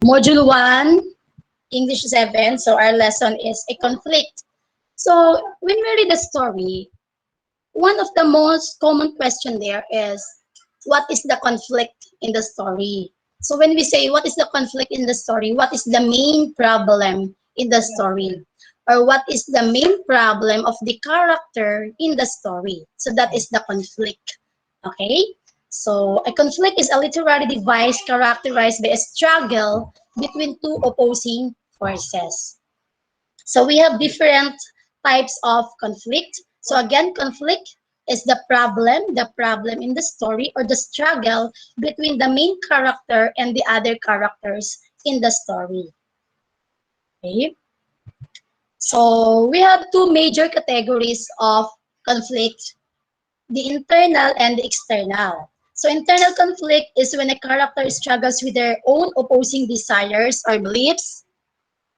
Module 1, English 7. So our lesson is a conflict. So when we read the story, one of the most common question there is, what is the conflict in the story? So when we say, what is the conflict in the story? What is the main problem in the story? Or what is the main problem of the character in the story? So that is the conflict. Okay? So a conflict is a literary device characterized by a struggle between two opposing forces. So we have different types of conflict. So again, conflict is the problem in the story or the struggle between the main character and the other characters in the story. Okay. So we have two major categories of conflict, the internal and the external. So internal conflict is when a character struggles with their own opposing desires or beliefs.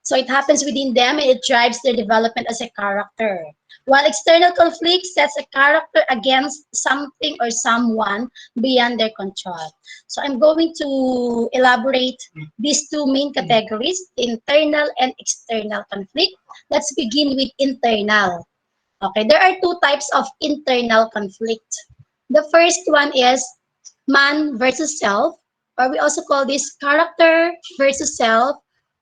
So it happens within them and it drives their development as a character. While external conflict sets a character against something or someone beyond their control. So I'm going to elaborate these two main categories, internal and external conflict. Let's begin with internal. Okay, there are two types of internal conflict. The first one is man versus self, or we also call this character versus self,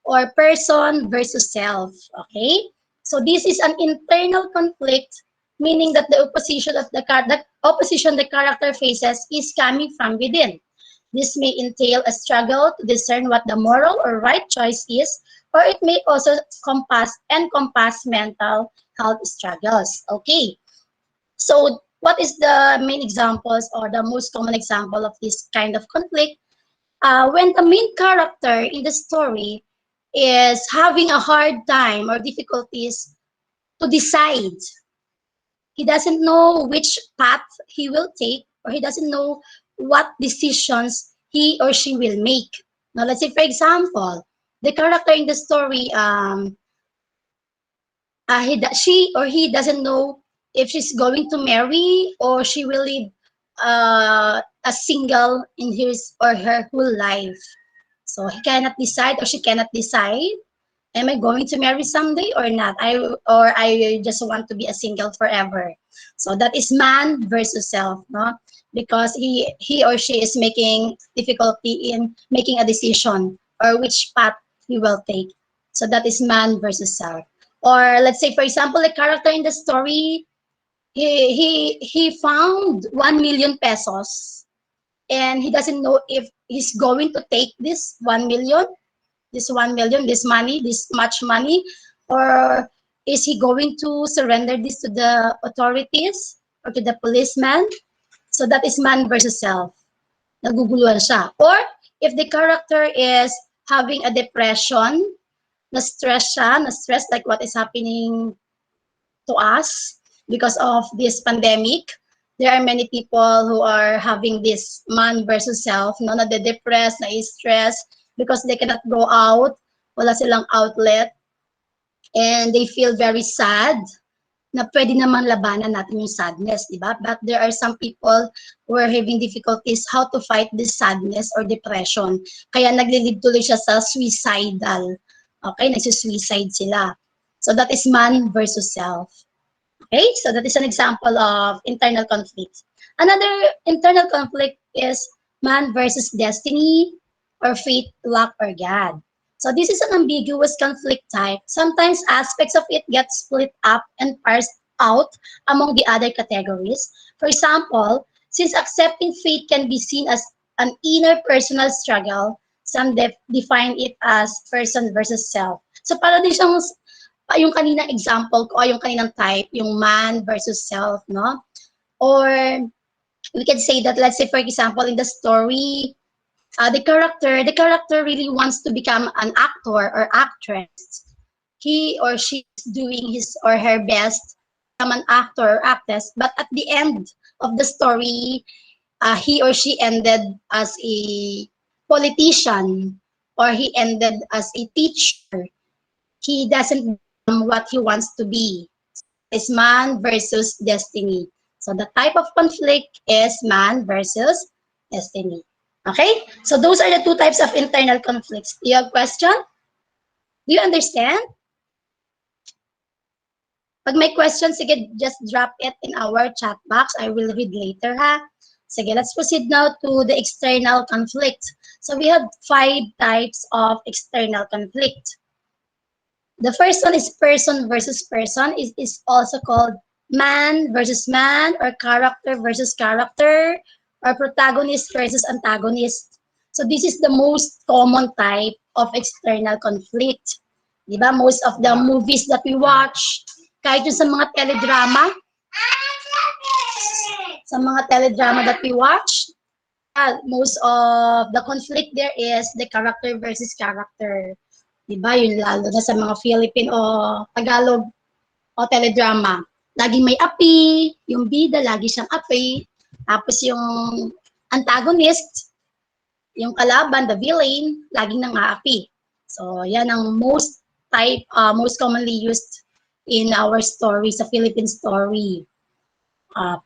or person versus self. Okay, so this is an internal conflict, meaning that the opposition of the character faces is coming from within. This may entail a struggle to discern what the moral or right choice is, or it may also encompass mental health struggles. Okay, so what is the main examples or the most common example of this kind of conflict? When the main character in the story is having a hard time or difficulties to decide. He doesn't know which path he will take, or he doesn't know what decisions he or she will make. Now, let's say, for example, the character in the story, she or he doesn't know if she's going to marry or she will live a single in his or her whole life. So he cannot decide or she cannot decide, am I going to marry someday or not? I just want to be a single forever. So that is man versus self, no? Because he or she is making difficulty in making a decision or which path he will take. So that is man versus self. Or let's say, for example, a character in the story, he found 1 million pesos and he doesn't know if he's going to take this money, this much money, or is he going to surrender this to the authorities or to the policeman? So that is man versus self. Naguguluhan siya. Or if the character is having a depression, na-stress siya, na-stress like what is happening to us because of this pandemic. There are many people who are having this man versus self, no, na depressed, na stress because they cannot go out, wala silang outlet, and they feel very sad na pwede naman labanan natin yung sadness, di ba? But there are some people who are having difficulties how to fight this sadness or depression. Kaya naglilid tuloy siya sa suicidal. Okay, nagsusuicide sila. So that is man versus self. Okay, so that is an example of internal conflict. Another internal conflict is man versus destiny or fate, luck, or God. So this is an ambiguous conflict type. Sometimes aspects of it get split up and parsed out among the other categories. For example, since accepting fate can be seen as an inner personal struggle, some define it as person versus self. So para din siyang yung kaninang example ko, yung kaninang type, yung man versus self, no? Or we can say that, let's say, for example, in the story, the character really wants to become an actor or actress. He or she is doing his or her best to become an actor or actress, but at the end of the story, he or she ended as a politician or he ended as a teacher. He doesn't become what he wants to be. It's man versus destiny. So the type of conflict is man versus destiny. Okay? So those are the two types of internal conflicts. Do you have question? Do you understand? Pag may question, sige, just drop it in our chat box. I will read later, ha? Sige, let's proceed now to the external conflict. So we have 5 types of external conflict. The first one is person versus person. It is also called man versus man, or character versus character, or protagonist versus antagonist. So this is the most common type of external conflict. Diba? Most of the movies that we watch, kahit yung sa mga teledrama, that we watch, most of the conflict there is the character versus character. Diba? Yun lalo na sa mga Philippine o Tagalog o teledrama. Laging may api, yung bida, lagi siyang api. Tapos yung antagonist, yung kalaban, the villain, laging nang-aapi. So, yan ang most commonly used in our story, sa Philippine story.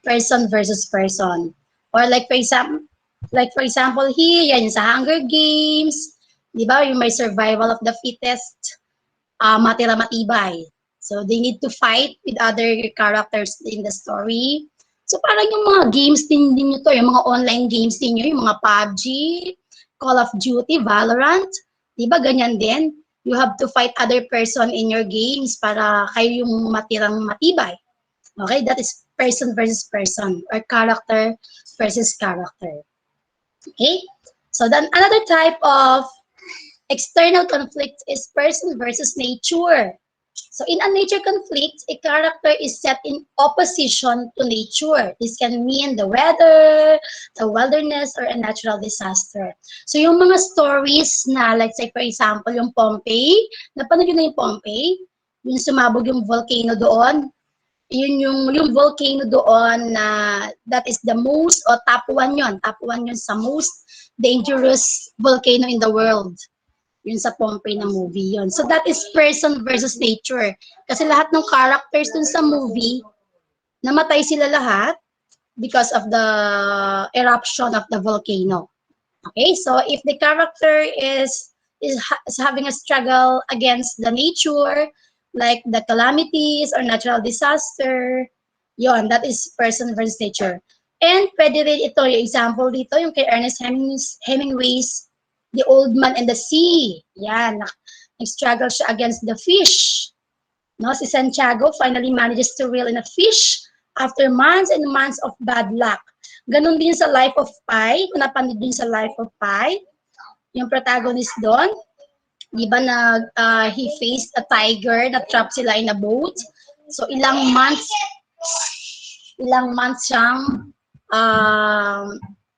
Person versus person. Or like for example here, yan sa Hunger Games, di ba, yung may survival of the fittest, matira matibay. So they need to fight with other characters in the story. So parang yung mga games din nyo to, yung mga online games din nyo, yung mga PUBG, Call of Duty, Valorant, di ba ganyan din? You have to fight other person in your games para kayo yung matirang matibay. Okay, that is person versus person, or character versus character. Okay, so then another type of external conflict is person versus nature. So in a nature conflict, a character is set in opposition to nature. This can mean the weather, the wilderness, or a natural disaster. So yung mga stories na, let's say for example, yung Pompeii, napanood yun na yung Pompeii, yung sumabog yung volcano doon, yun yung volcano doon na that is the most, o top 1 yun sa most dangerous volcano in the world. Yun sa Pompeii na movie yun. So that is person versus nature. Kasi lahat ng characters dun sa movie, namatay sila lahat because of the eruption of the volcano. Okay, so if the character is having a struggle against the nature, like the calamities or natural disaster, yon, that is person versus nature. And pwede rin ito, yung example dito, yung kay Ernest Hemingway's The Old Man and the Sea. Yan, nag-struggle siya against the fish. No, si Santiago finally manages to reel in a fish after months and months of bad luck. Ganon din sa Life of Pi, kung napanood din sa Life of Pi, yung protagonist doon, di ba he faced a tiger na trap sila in a boat. So ilang months siyang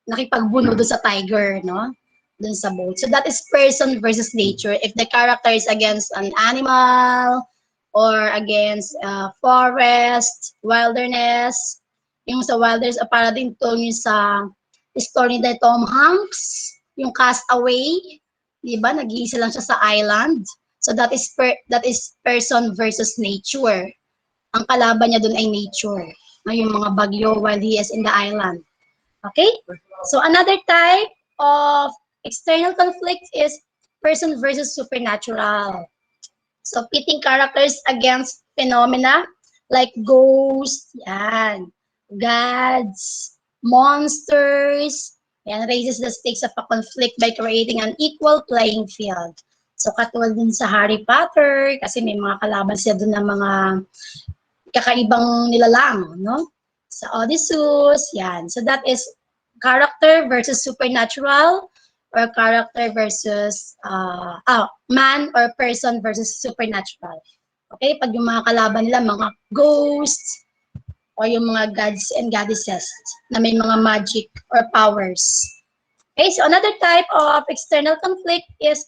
nakipagbuno doon sa tiger, no? Doon sa boat. So that is person versus nature. If the character is against an animal or against forest, wilderness, yung sa wilderness, para din to yung sa story ni Tom Hanks, yung Castaway, di ba? Nag-iisa lang siya sa island. So that is person versus nature. Ang kalaban niya doon ay nature. Yung mga bagyo while he is in the island. Okay? So another type of external conflict is person versus supernatural. So pitting characters against phenomena like ghosts, yan, gods, monsters, yan, raises the stakes of a conflict by creating an equal playing field. So katulad din sa Harry Potter, kasi may mga kalaban siya doon ng mga kakaibang nilalang, no? Sa Odysseus, yan. So that is character versus supernatural, or character versus man or person versus supernatural. Okay, pag yung mga kalaban nila, mga ghosts, o yung mga gods and goddesses na may mga magic or powers. Okay, so another type of external conflict is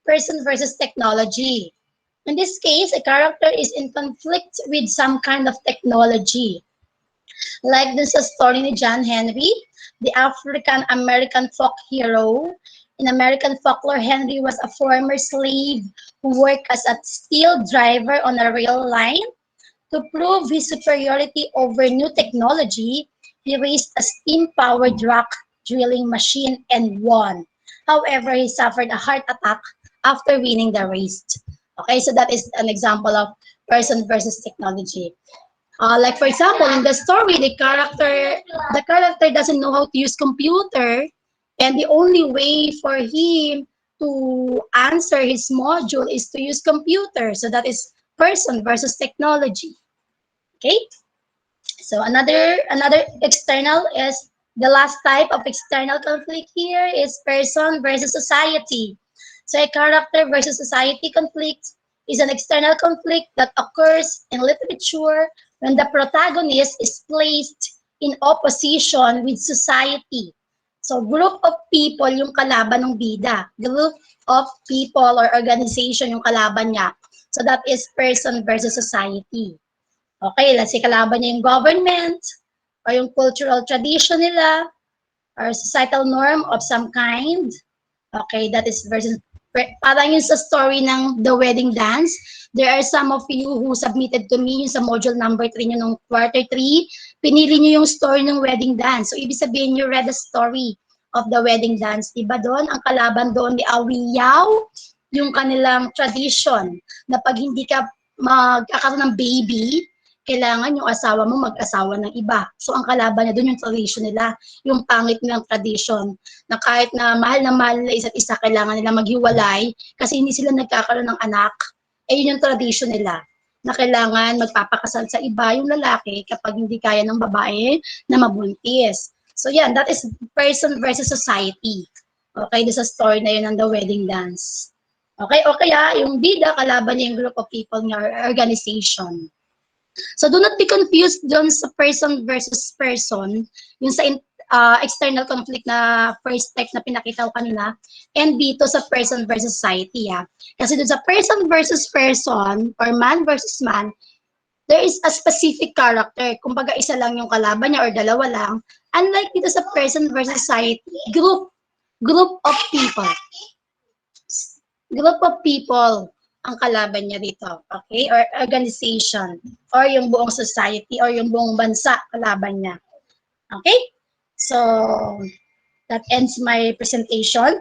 person versus technology. In this case, a character is in conflict with some kind of technology. Like this is a story ni John Henry, the African-American folk hero. In American folklore, Henry was a former slave who worked as a steel driver on a rail line. To prove his superiority over new technology, he raised a steam-powered rock drilling machine and won. However, he suffered a heart attack after winning the race. Okay, so that is an example of person versus technology. Like for example, in the story, the character doesn't know how to use computer, and the only way for him to answer his module is to use computer. So that is person versus technology. Okay. So another external is the last type of external conflict here is person versus society. So a character versus society conflict is an external conflict that occurs in literature when the protagonist is placed in opposition with society. So group of people yung kalaban ng bida. Group of people or organization yung kalaban niya. So that is person versus society. Okay, let's say kalaban niya yung government or yung cultural tradition nila or societal norm of some kind. Okay, that is versus parang yun sa story ng The Wedding Dance. There are some of you who submitted to me yung sa module number 3 nyo nung quarter 3. Pinili nyo yung story ng Wedding Dance. So, ibig sabihin you read the story of The Wedding Dance. Diba doon? Ang kalaban doon ni Awiyaw, yung kanilang tradition na pag hindi ka magkakaroon ng baby, kailangan yung asawa mo mag-asawa ng iba. So, ang kalaban niya doon yung tradition nila, yung pangit nilang tradition, na kahit na mahal na isa't isa, kailangan nila maghiwalay kasi hindi sila nagkakaroon ng anak. Eh, yun yung tradition nila, na kailangan magpapakasal sa iba yung lalaki kapag hindi kaya ng babae na mabuntis. So, yan, that is person versus society. Okay, this is a story na yun ng The Wedding Dance. Okay, o kaya yung bida, kalaban niya yung group of people niya or organization. So do not be confused dun sa person versus person, yung sa external conflict na first type na pinakita ko kanina, and dito sa person versus society. Kasi dun sa person versus person, or man versus man, there is a specific character. Kumbaga isa lang yung kalaban niya or dalawa lang. Unlike dito sa person versus society, group of people. Group of people ang kalaban niya dito, okay? Or organization, or yung buong society, or yung buong bansa kalaban niya. Okay? So, that ends my presentation.